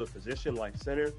the position like center.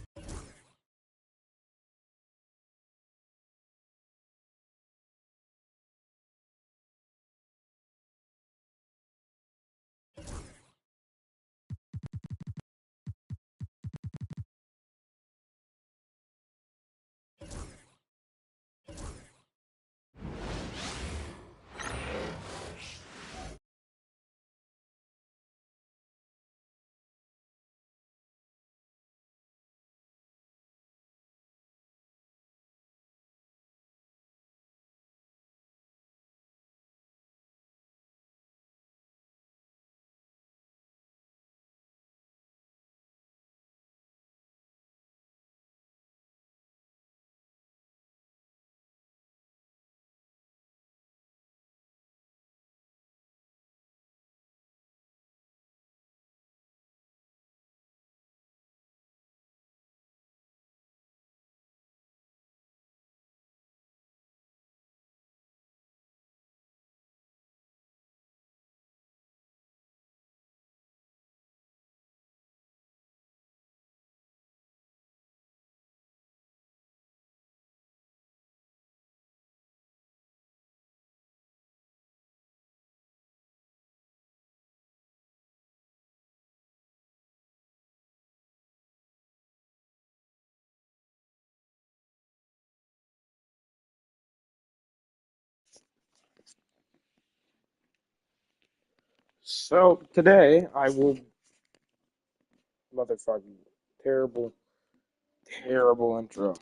So today I will motherfucking terrible, terrible intro.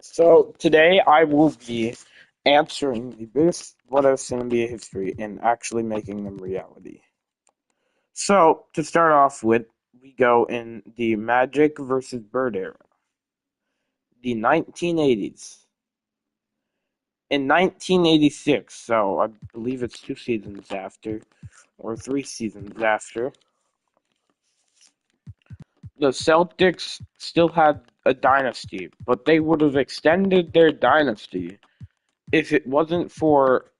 So today I will be answering the biggest what ifs in NBA history and actually making them reality. So to start off with, we go in the Magic versus Bird era, the 1980s. In 1986, so I believe it's 2 seasons after, or 3 seasons after, the Celtics still had a dynasty, but they would have extended their dynasty if it wasn't for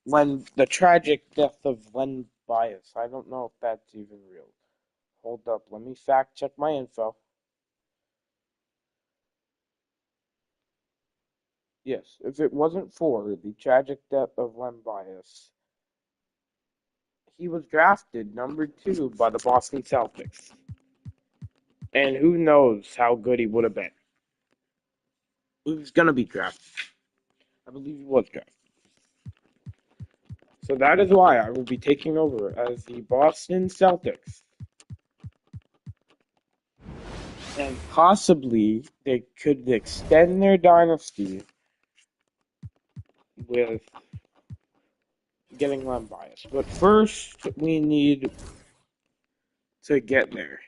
when the tragic death of Len Bias. I don't know if that's even real. Hold up, let me fact check my info. Yes, if it wasn't for the tragic death of Len Bias, he was drafted number 2 by the Boston Celtics. And who knows how good he would have been. He was going to be drafted. I believe he was drafted. So that is why I will be taking over as the Boston Celtics. And possibly they could extend their dynasty with getting Len Bias. But first, we need to get there.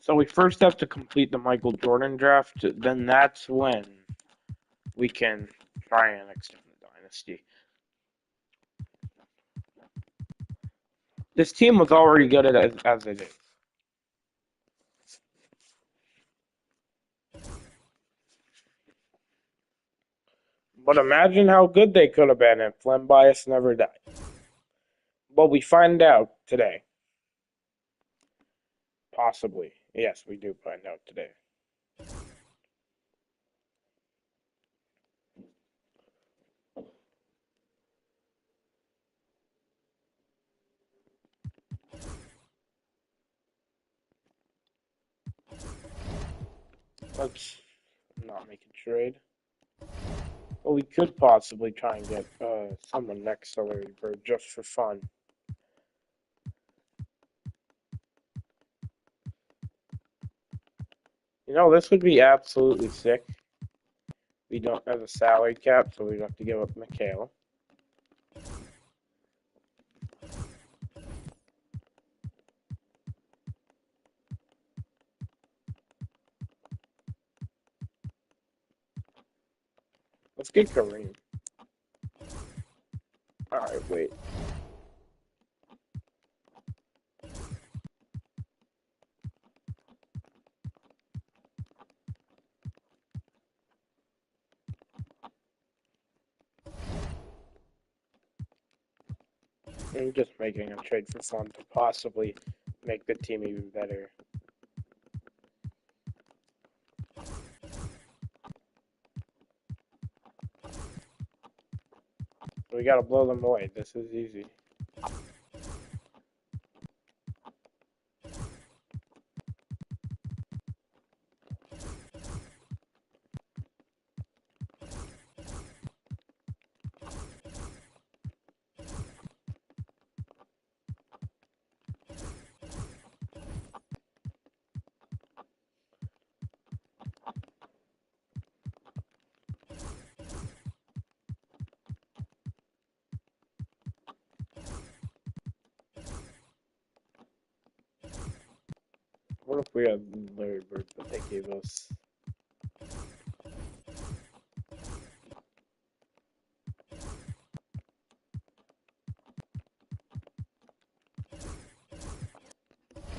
So we first have to complete the Michael Jordan draft. Then that's when we can try and extend the dynasty. This team was already good as it is. But imagine how good they could have been if Flem Bias never died. But we find out today. Possibly. Yes, we do find out today. Let's not make a trade. Well, we could possibly try and get someone next to Larry Bird just for fun. You know, this would be absolutely sick. We don't have a salary cap, so we'd have to give up McHale. Let's get Kareem. Alright, wait. I'm just making a trade for fun to possibly make the team even better. We gotta blow them away. This is easy. What if we had Larry Bird, but they gave us...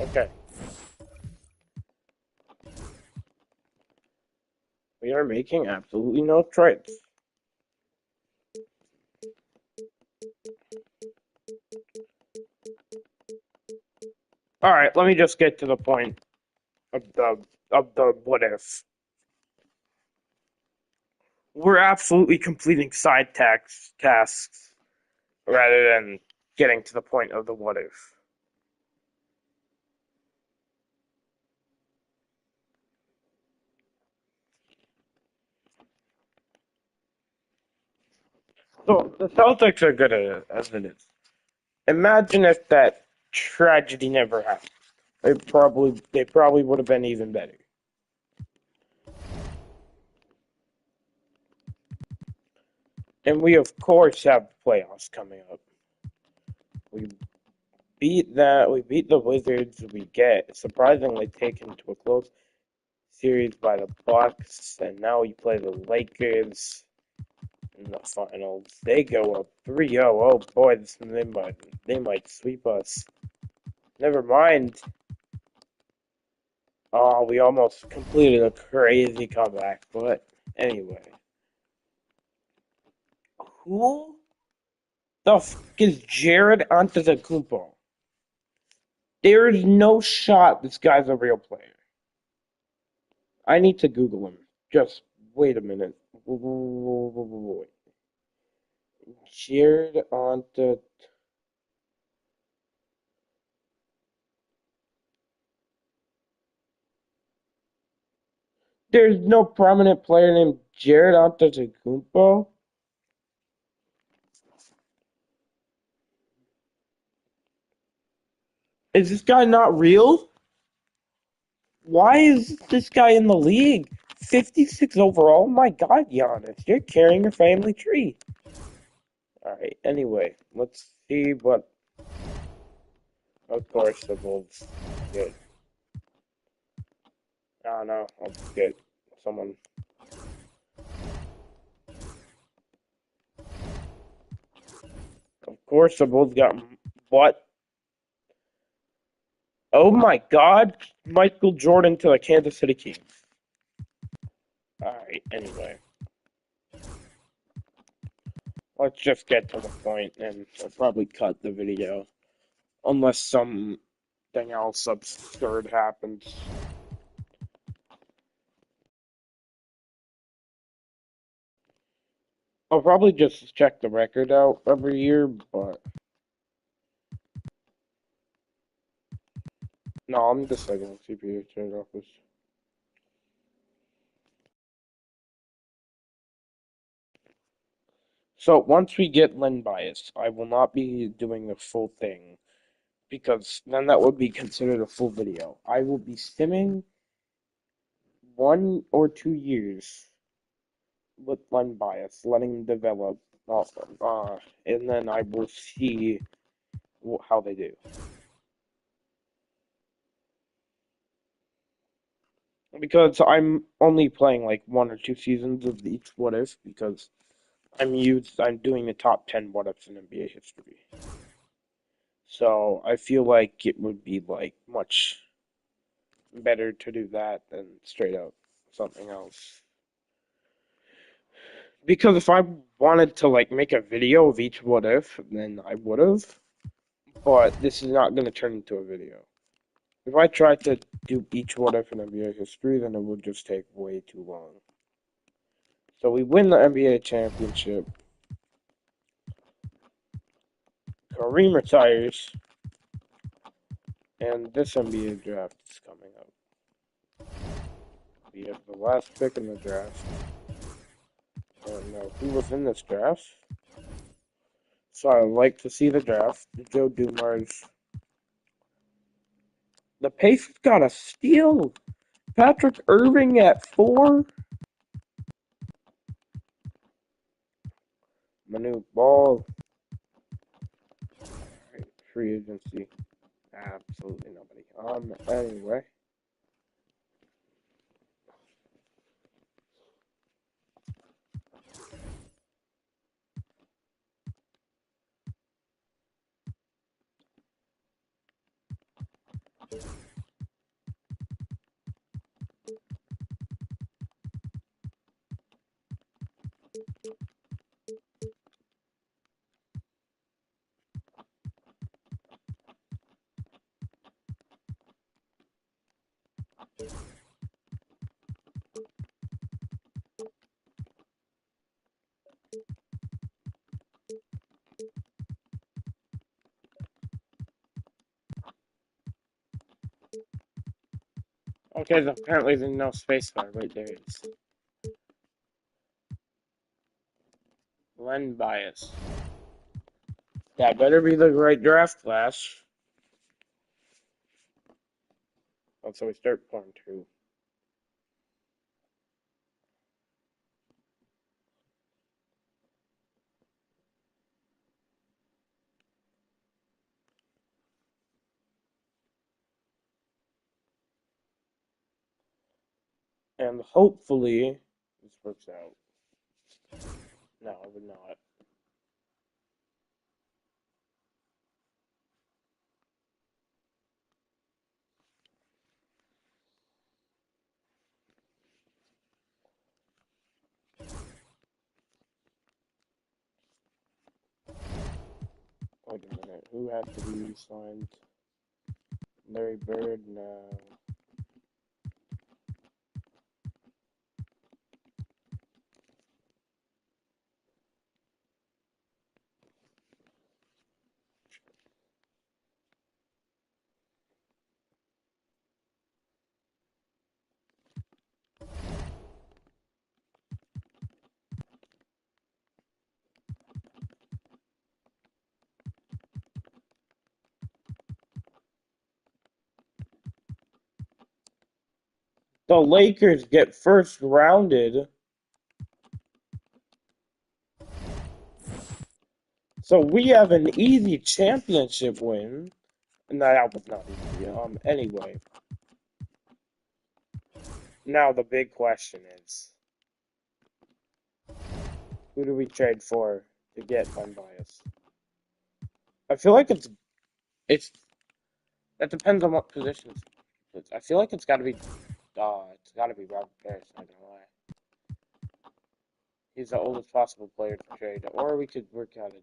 Okay. We are making absolutely no trades. Alright, let me just get to the point of the what if. We're absolutely completing side tasks rather than getting to the point of the what if. So the Celtics are good at it as it is. Imagine if that tragedy never happened. They probably would have been even better. And we of course have playoffs coming up. We we beat the Wizards, we get surprisingly taken to a close series by the Bucks, and now we play the Lakers in the finals. They go up 3-0. Oh boy, they might sweep us. Never mind. Oh, we almost completed a crazy comeback, but anyway. Who the fuck is Jared Antetokounmpo? There is no shot this guy's a real player. I need to Google him. Just wait a minute. Jared Antetokounmpo. There's no prominent player named Jared Antetokounmpo. Is this guy not real? Why is this guy in the league? 56 overall? My God, Giannis, you're carrying your family tree. Alright, anyway, let's see what. Of course, the Wolves did. I don't know. I'll get someone. Of course, the Bulls got what? Oh my God, Michael Jordan to the Kansas City Kings. All right. Anyway, let's just get to the point, and I'll probably cut the video unless something else absurd happens. I'll probably just check the record out every year, but no, I'm just like a CPU trade office. So once we get Len bias, I will not be doing the full thing because then that would be considered a full video. I will be stimming 1 or 2 years with Len bias, letting them develop, and then I will see how they do. Because I'm only playing like 1 or 2 seasons of each what if because I'm doing the top 10 what ifs in NBA history. So I feel like it would be like much better to do that than straight up something else. Because if I wanted to like make a video of each what if, then I would have. But this is not going to turn into a video. If I tried to do each what if in NBA history, then it would just take way too long. So we win the NBA championship. Kareem retires, and this NBA draft is coming up. We have the last pick in the draft. I don't know who was in this draft. So I like to see the draft. Joe Dumars. The Pacers got a steal. Patrick Irving at 4. Manu Ball. Right, free agency. Absolutely nobody. Anyway. Okay, apparently there's no spacebar. Wait, there is. Len bias. That better be the right draft class. Oh, so we start porn too. And hopefully this works out. No, it would not. Wait a minute. Who has to be signed? Larry Bird? No. The Lakers get first rounded. So we have an easy championship win. And that was not easy. Anyway. Now the big question is, who do we trade for to get Len Bias? I feel like it's that depends on what positions. I feel like it's got to be Robert Parrish. Not gonna lie, he's the oldest possible player to trade, or we could work out it.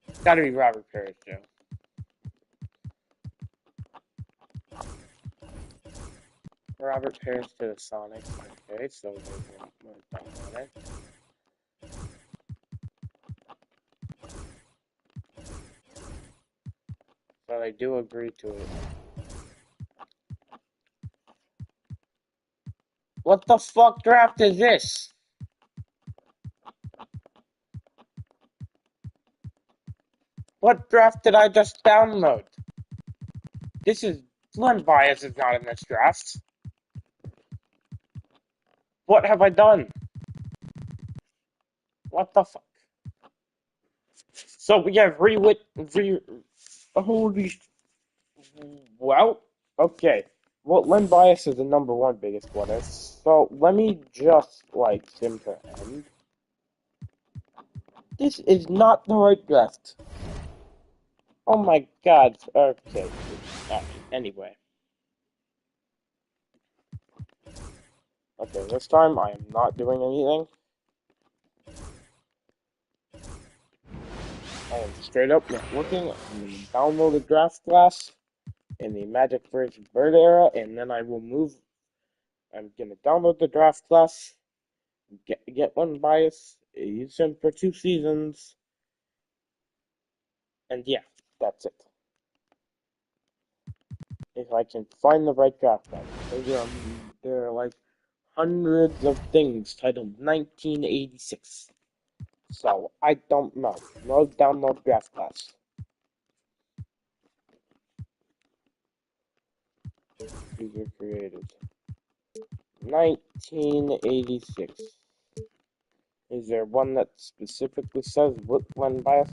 It's got to be Robert Parrish, Joe. Robert Parrish to the Sonics. Okay, so we're done on it. So they do agree to it. What the fuck draft is this? What draft did I just download? This is Len Bias is not in this draft. What have I done? What the fuck? So we have holy well, okay. Well, Len Bias is the number one biggest what if. So let me just like sim to end. This is not the right draft. Oh my god. Okay. Anyway. Okay, this time I am not doing anything. I am straight up networking. I'm going to download a draft class in the Magic vs. Bird era, and then I will move. I'm going to download the draft class, get Len Bias, use him for 2 seasons, and yeah, that's it. If I can find the right draft class. There are like hundreds of things titled 1986. So, I don't know. No download draft class. User created. 1986. Is there one that specifically says Len Bias?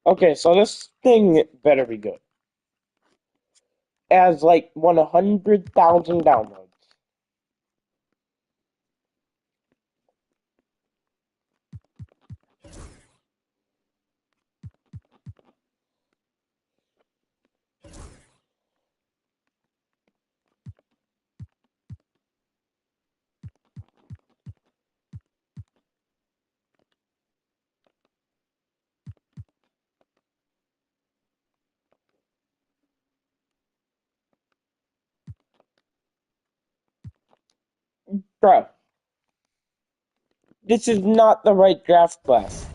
Okay, so this thing better be good. It has like 100,000 downloads. Bruh, this is not the right draft class.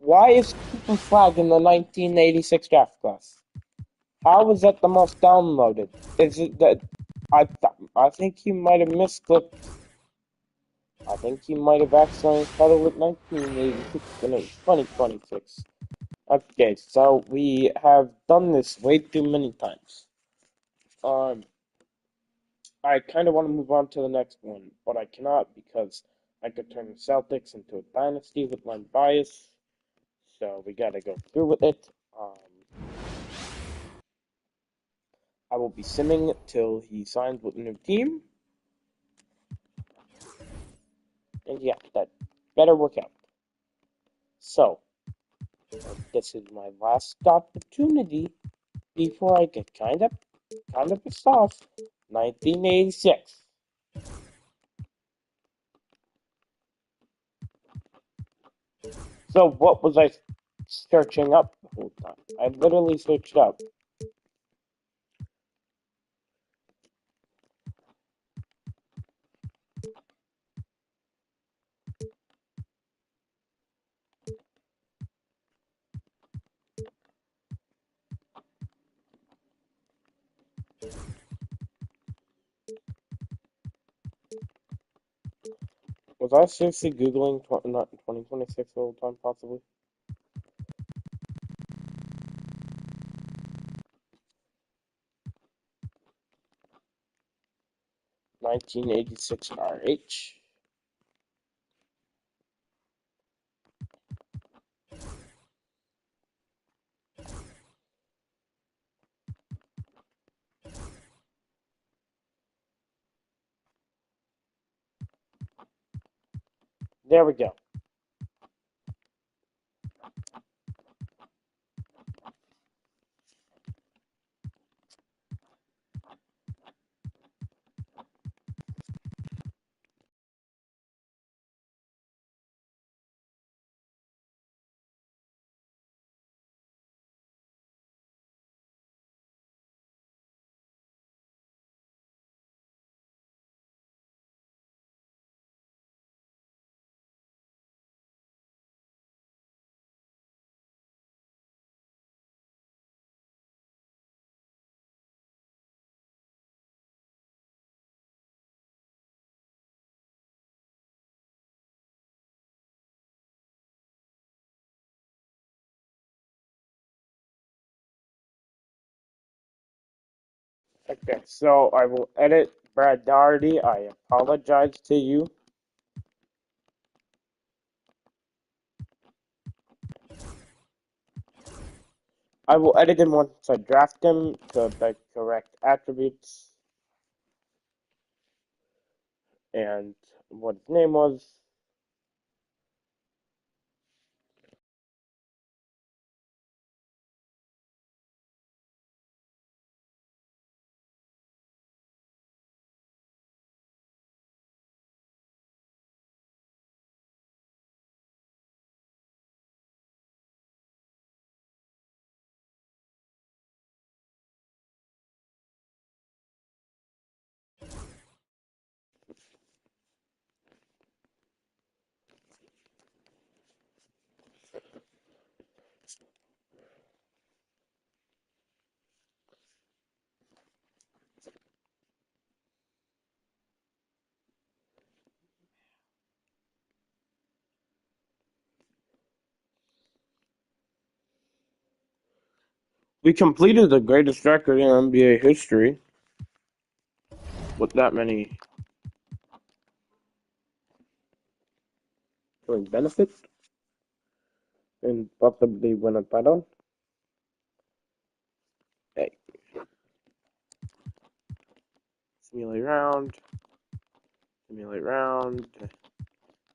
Why is Cooper Flag in the 1986 draft class? How is that the most downloaded? Is it that I think he might have misclicked. I think he might have accidentally titled it 1986 and it was 2026. Okay, so we have done this way too many times. I kind of want to move on to the next one, but I cannot because I could turn the Celtics into a dynasty with Len Bias. So we gotta go through with it. I will be simming till he signs with a new team. And yeah, that better work out. So, this is my last opportunity before I get kind of pissed off. 1986. So what was I searching up the whole time? I literally searched up. Was I seriously Googling not 2026 the whole time, possibly? '86 RH. There we go. Okay, so I will edit Brad Doherty. I apologize to you. I will edit him once I draft him to the correct attributes and what his name was. We completed the greatest record in NBA history with that many benefits and possibly win a title. Hey, simulate round, simulate round,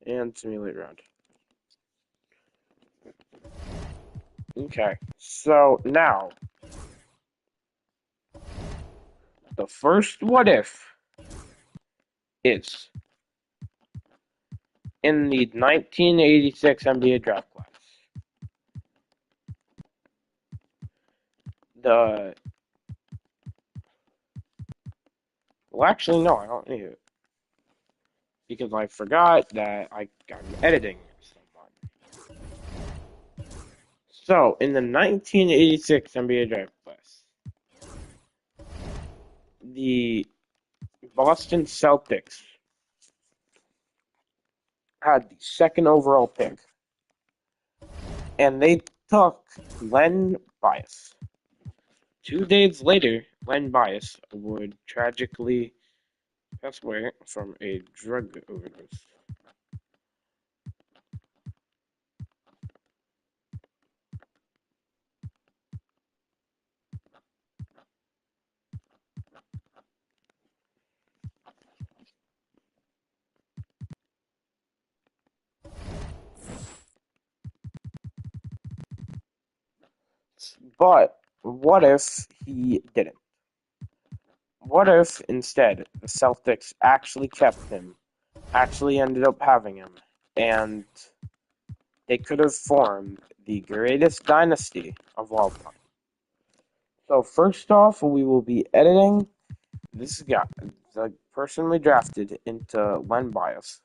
and simulate round. Okay, so now the first what if is in the 1986 NBA draft class. The well, actually, no, I don't need it because I forgot that I'm editing someone. So, in the 1986 NBA draft class, the Boston Celtics had the second overall pick, and they took Len Bias. 2 days later, Len Bias would tragically pass away from a drug overdose. But what if he didn't? What if instead the Celtics actually kept him, actually ended up having him, and they could have formed the greatest dynasty of all time? So first off, we will be editing this guy, the person we drafted, into Len Bias.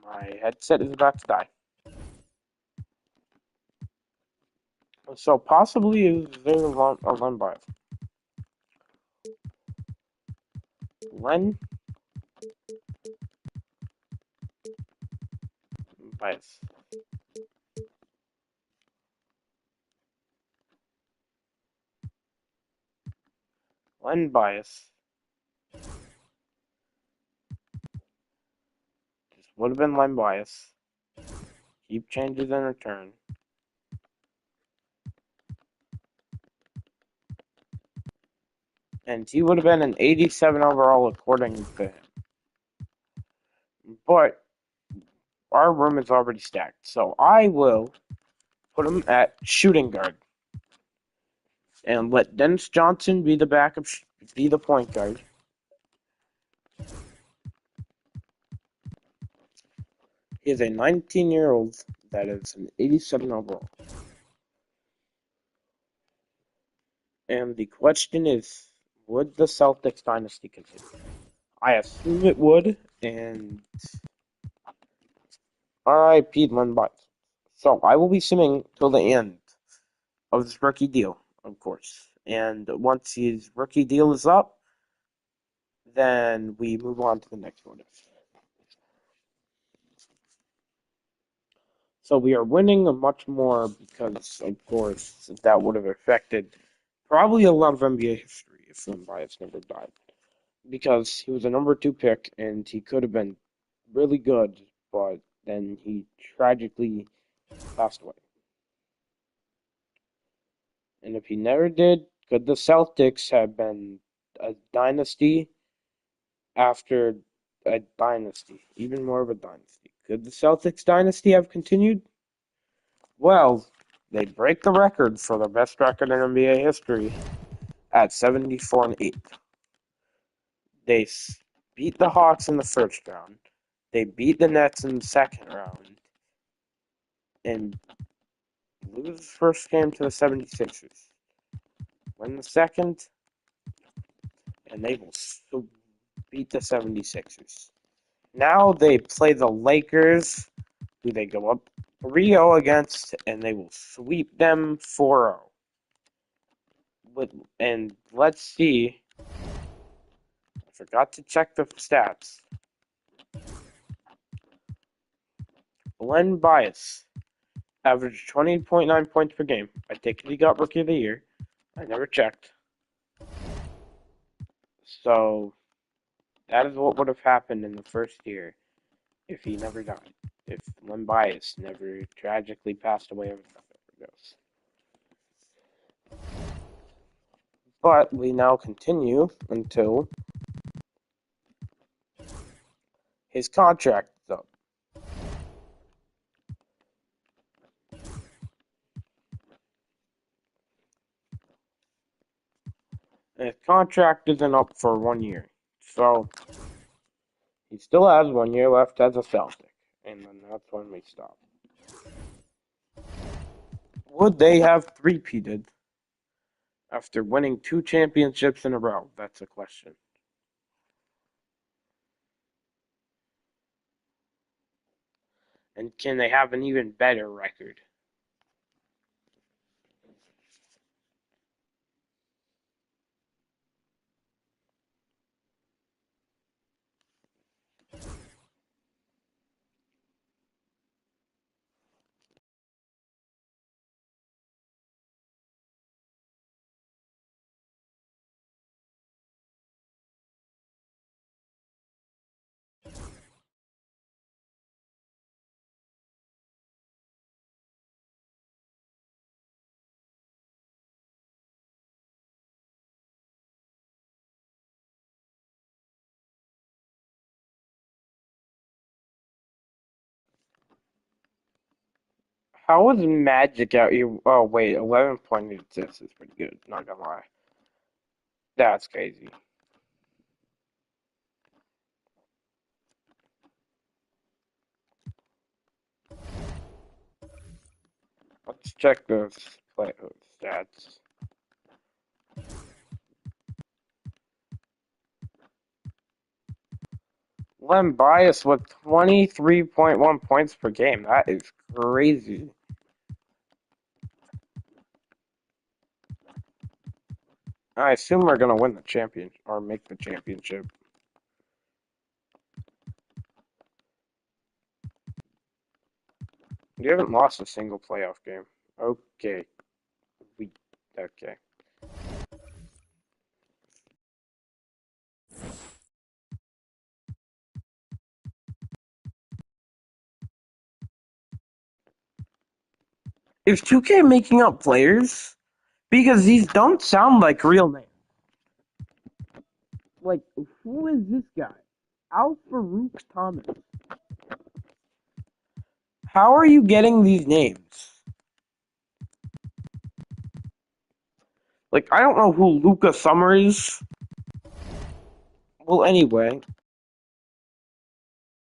My headset is about to die. So possibly is there a Len Bias? Len Bias. Len Bias. This would have been Len Bias. Keep changes in return. And he would have been an 87 overall according to him. But our room is already stacked, so I will put him at shooting guard and let Dennis Johnson be the backup, be the point guard. He is a 19-year-old that is an 87 overall. And the question is, would the Celtics dynasty continue? I assume it would, and RIP Len Bias. So I will be simming till the end of his rookie deal, of course. And once his rookie deal is up, then we move on to the next one. So we are winning much more because, of course, that would have affected probably a lot of NBA history if Len Bias never died. Because he was a number 2 pick and he could have been really good, but then he tragically passed away. And if he never did, could the Celtics have been a dynasty after a dynasty? Even more of a dynasty. Could the Celtics dynasty have continued? Well, they break the record for the best record in NBA history at 74-8. They beat the Hawks in the first round. They beat the Nets in the second round and lose the first game to the 76ers. Win the second, and they will beat the 76ers. Now they play the Lakers, who they go up 3-0 against, and they will sweep them 4-0. And let's see. I forgot to check the stats. Len Bias averaged 20.9 points per game. I think he got Rookie of the Year. I never checked. So that is what would have happened in the first year if he never died. If Len Bias never tragically passed away of overdose. But we now continue until his contract is up. And his contract isn't up for 1 year. So he still has 1 year left as a Celtic. And then that's when we stop. Would they have three-peated after winning 2 championships in a row? That's a question. And can they have an even better record? How was Magic out here? Oh, wait, 11.8 assists is pretty good, not gonna lie. That's crazy. Let's check the stats. Len Bias with 23.1 points per game. That is crazy. I assume we're gonna win the champion or make the championship. You haven't lost a single playoff game. Okay. Okay. Is 2K making up players? Because these don't sound like real names. Like, who is this guy? Al-Farouk Thomas. How are you getting these names? Like, I don't know who Luca Summer is. Well, anyway,